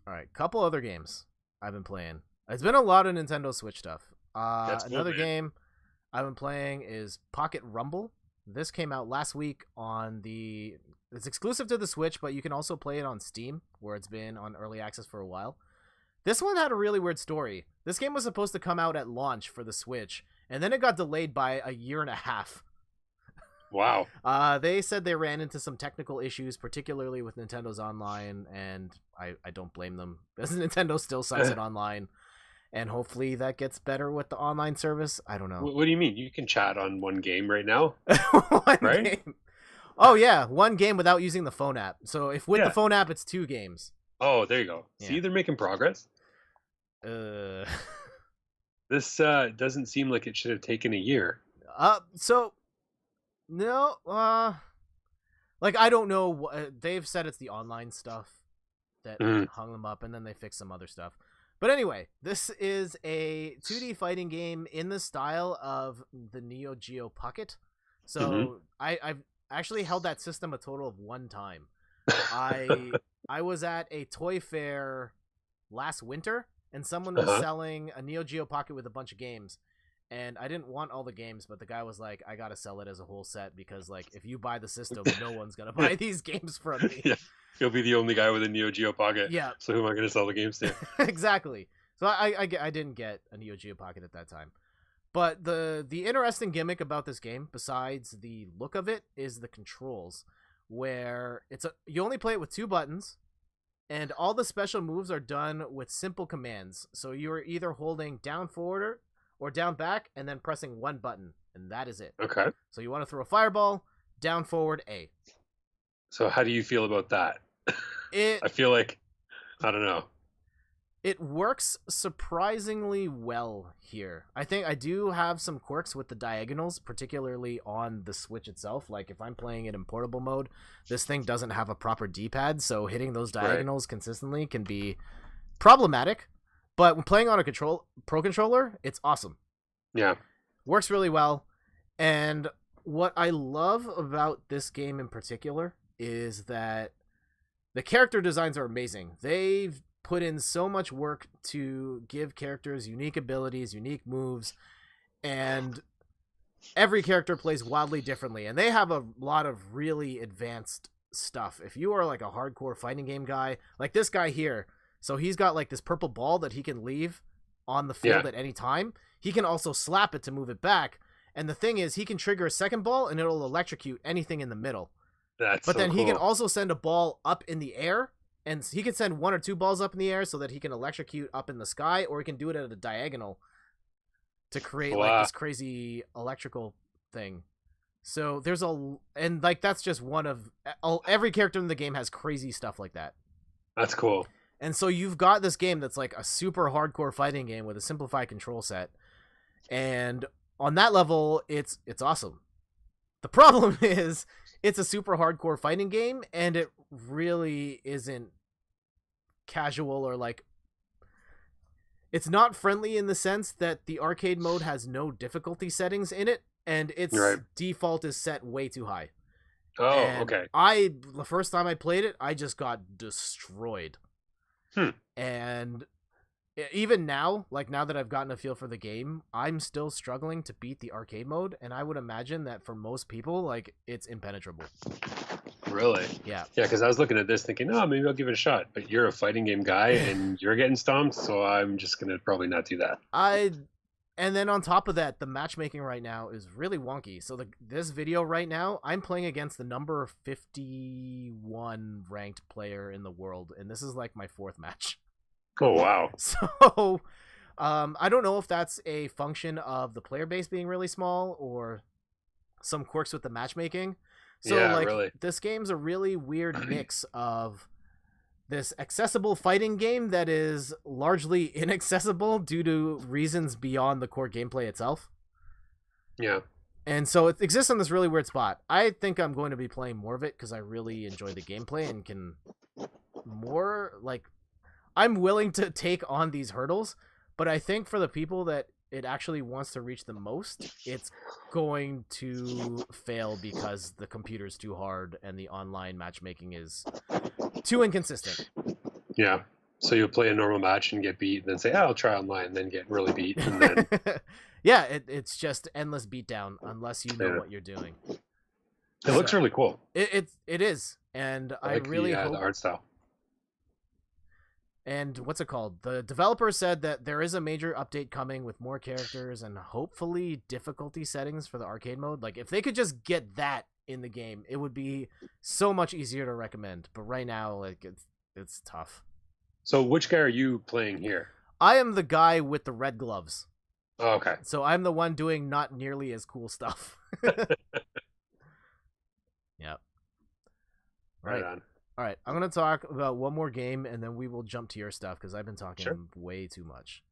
All right, couple other games I've been playing. It's been a lot of Nintendo Switch stuff. That's cool, Another man. game I've been playing is Pocket Rumble. This came out last week on the. It's exclusive to the Switch, but you can also play it on Steam, where it's been on early access for a while. This one had a really weird story. This game was supposed to come out at launch for the Switch, and then it got delayed by a year and a half. Wow. They said they ran into some technical issues, particularly with Nintendo's online, and I don't blame them, because Nintendo still sucks at online, and hopefully that gets better with the online service. I don't know. What do you mean? You can chat on one game right now, One right? game. Oh yeah, one game without using the phone app. So if with the Yeah. phone app, it's two games. Oh, there you go. Yeah. See, they're making progress. Uh, This doesn't seem like it should have taken a year. so no, like I don't know. They've said it's the online stuff that Mhm. hung them up, and then they fixed some other stuff. But anyway, this is a 2D fighting game in the style of the Neo Geo Pocket. So I've actually held that system a total of one time. I was at a toy fair last winter, and someone was Uh-huh. selling a Neo Geo Pocket with a bunch of games. And I didn't want all the games, but the guy was like, I gotta sell it as a whole set because, like, if you buy the system, no one's gonna buy these games from me. Yeah, you'll be the only guy with a Neo Geo Pocket. Yeah, So who am I going to sell the games to? exactly. So I didn't get a Neo Geo Pocket at that time. But the interesting gimmick about this game, besides the look of it, is the controls, where you only play it with two buttons, and all the special moves are done with simple commands. So you're either holding down forward or down back, and then pressing one button, and that is it. Okay. So you want to throw a fireball, down forward A. So how do you feel about that? It I feel like, I don't know. It works surprisingly well here. I think I do have some quirks with the diagonals, particularly on the Switch itself. Like if I'm playing it in portable mode, this thing doesn't have a proper D-pad, so hitting those diagonals consistently can be problematic. But when playing on a Pro controller, it's awesome. Yeah. Works really well. And what I love about this game in particular is that the character designs are amazing. They've put in so much work to give characters unique abilities, unique moves, and every character plays wildly differently. And they have a lot of really advanced stuff. If you are like a hardcore fighting game guy, like this guy here, so he's got like this purple ball that he can leave on the field at any time. He can also slap it to move it back. And the thing is, he can trigger a second ball and it'll electrocute anything in the middle. That's But so then cool. he can also send a ball up in the air, and he can send one or two balls up in the air so that he can electrocute up in the sky, or he can do it at a diagonal to create like this crazy electrical thing. So there's and like that's just one of every character in the game has crazy stuff like that. That's cool. And so you've got this game that's like a super hardcore fighting game with a simplified control set, and on that level, it's awesome. The problem is it's a super hardcore fighting game, and it really isn't casual or like it's not friendly in the sense that the arcade mode has no difficulty settings in it, and its default is set way too high. Oh, And okay. the first time I played it, I just got destroyed. And even now, like now that I've gotten a feel for the game, I'm still struggling to beat the arcade mode, and I would imagine that for most people, like it's impenetrable. Really? Yeah. Yeah, because I was looking at this thinking, oh, maybe I'll give it a shot. But you're a fighting game guy and you're getting stomped, so I'm just going to probably not do that. And then on top of that, the matchmaking right now is really wonky. So this video right now, I'm playing against the number 51 ranked player in the world, and this is like my fourth match. Oh, wow. So, I don't know if that's a function of the player base being really small or some quirks with the matchmaking. So, Yeah, like, really. this game's a really weird mix of this accessible fighting game that is largely inaccessible due to reasons beyond the core gameplay itself. Yeah. And so it exists on this really weird spot. I think I'm going to be playing more of it because I really enjoy the gameplay and can I'm willing to take on these hurdles, but I think for the people that it actually wants to reach the most, it's going to fail because the computer's too hard and the online matchmaking is too inconsistent. Yeah. So you'll play a normal match and get beat, and then say, "Oh, I'll try online," and then get really beat, and then Yeah, it's just endless beatdown unless you know yeah. what you're doing. It looks really cool. It is, and I I like really hope. the art style. And what's it called? The developer said that there is a major update coming with more characters and hopefully difficulty settings for the arcade mode. Like, if they could just get that in the game, it would be so much easier to recommend. But right now, like, it's tough. So which guy are you playing here? I am the guy with the red gloves. Oh, okay. So I'm the one doing not nearly as cool stuff. Yep. Right on. All right, I'm going to talk about one more game, and then we will jump to your stuff, because I've been talking Sure. way too much.